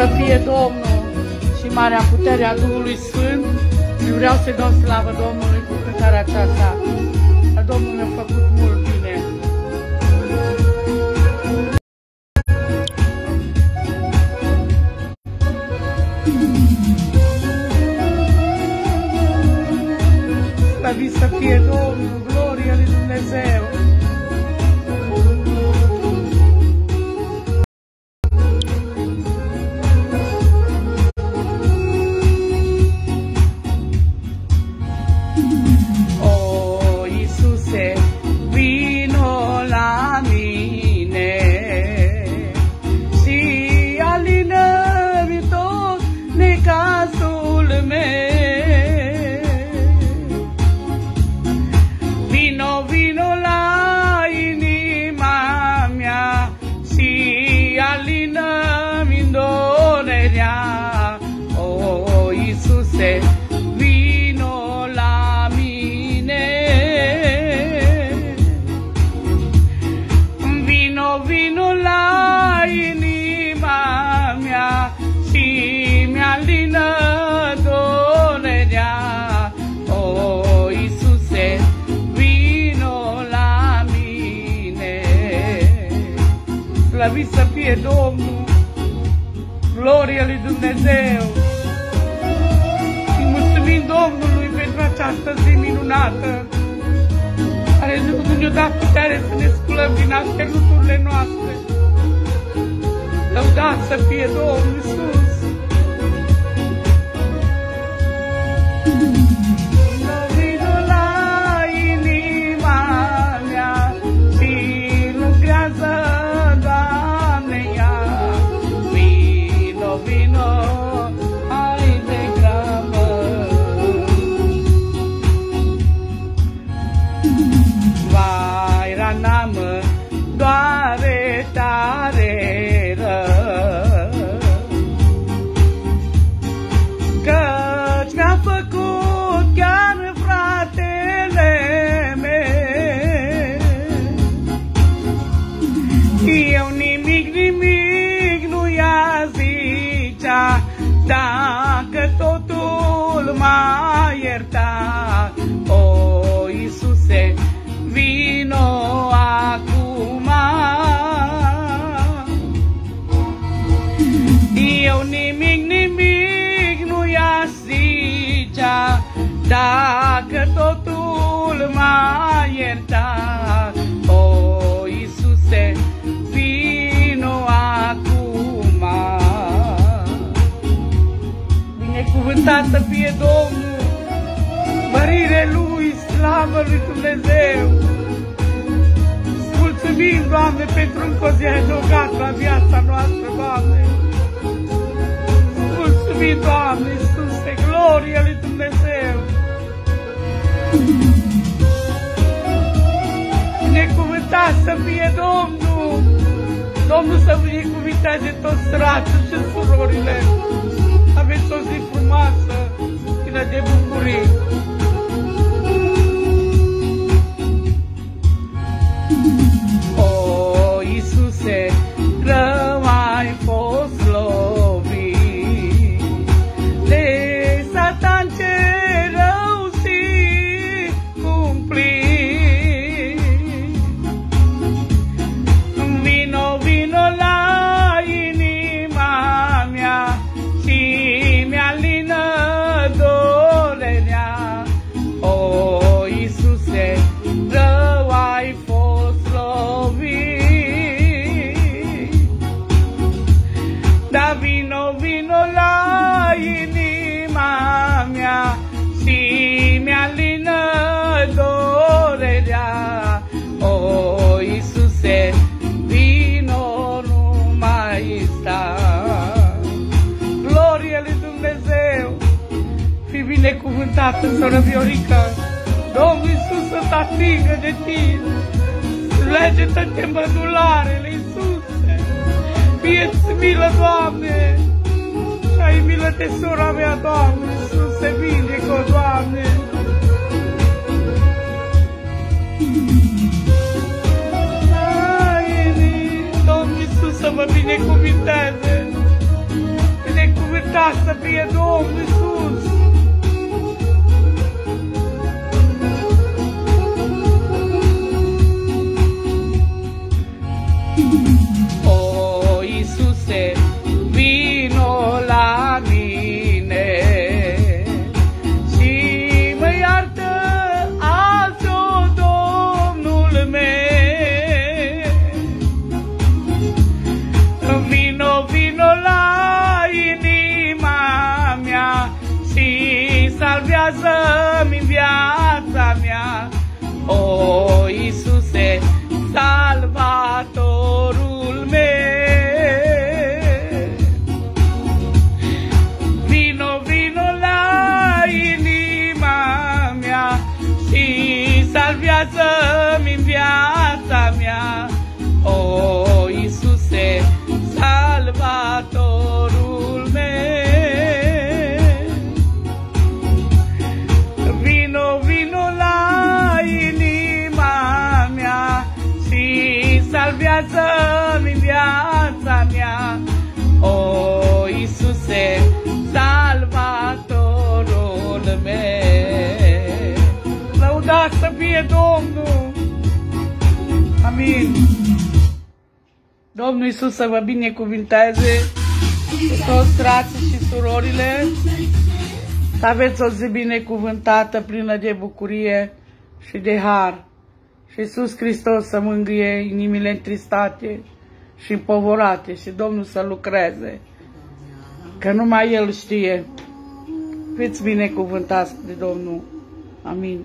să fie Domnul și marea putere a Duhului Sfânt și vreau să-i dau slavă Domnului cu cântarea aceasta. Domnul mi-a făcut mult bine. Slăvit să fie Domnul, gloria lui Dumnezeu. Slăvit să fie Domnul, gloria lui Dumnezeu. Și mulțumim Domnului pentru această zi minunată, care ne-a dat putere să ne sculăm din așternuturile noastre. Lăudat să fie Domnul Iisus. Doare tare rău, căci mi-a făcut chiar fratele meu. Eu nimic nu-i-a zicea, dacă totul m-a iertat. O, Iisuse, vino acum. Eu nimic nu-i-a zicea, dacă totul m-a iertat. O, Iisuse, vino acum. Binecuvântat să fie Domnul, mărire Lui, slavă lui Dumnezeu. Mulțumim, Doamne, pentru încă o zi adăugat la viața noastră, Doamne. Mulțumim, Doamne Iisuse, gloria lui Dumnezeu. Binecuvântat să fie Domnul. Domnul să binecuvinteze toți frații și surorile. Aveți o zi frumoasă, plină de bucurii. O, Iisuse, rău ai fost lovit de Satan, ce rău și cumplit. Vino la inima mea și mi-alină dolerea. O, Iisuse, rău ai fost lovit. Da, vino la inima mea și mi-alină dolerea. O, Iisuse, vino, nu mai sta. Glorie lui Dumnezeu. Fi binecuvântată, soră Viorica. Domnul Iisus să te atingă de tine. Lege-te mădularele, Iisuse. Fie-ți milă, Doamne. Și ai milă de sora mea, Doamne. Iisuse, vindecă-o, Doamne. Domnul Iisus să vă binecuvinteze. Lăudați să fie Domnul Iisus! O, Iisuse, vino la mine și mă iartă azi, o Domnul meu. Vino, vino la inima mea și salvează-mi viața mea. O, Iisuse, Salvatorul meu. Vino, vino la inima mea și salvează-mi viața mea. O, Iisuse, Salvatorul meu. Vino, vino la inima mea și salvează-mi viața mea. O, Iisuse, Salvatorul meu. Lăudați să fie Domnul! Amin! Domnul Iisus să vă binecuvinteze toți frații și surorile, să aveți o zi binecuvântată, plină de bucurie și de har. Și Iisus Hristos să mângâie inimile întristate și împovorate și Domnul să lucreze, că numai El știe. Fiți binecuvântați de Domnul. Amin.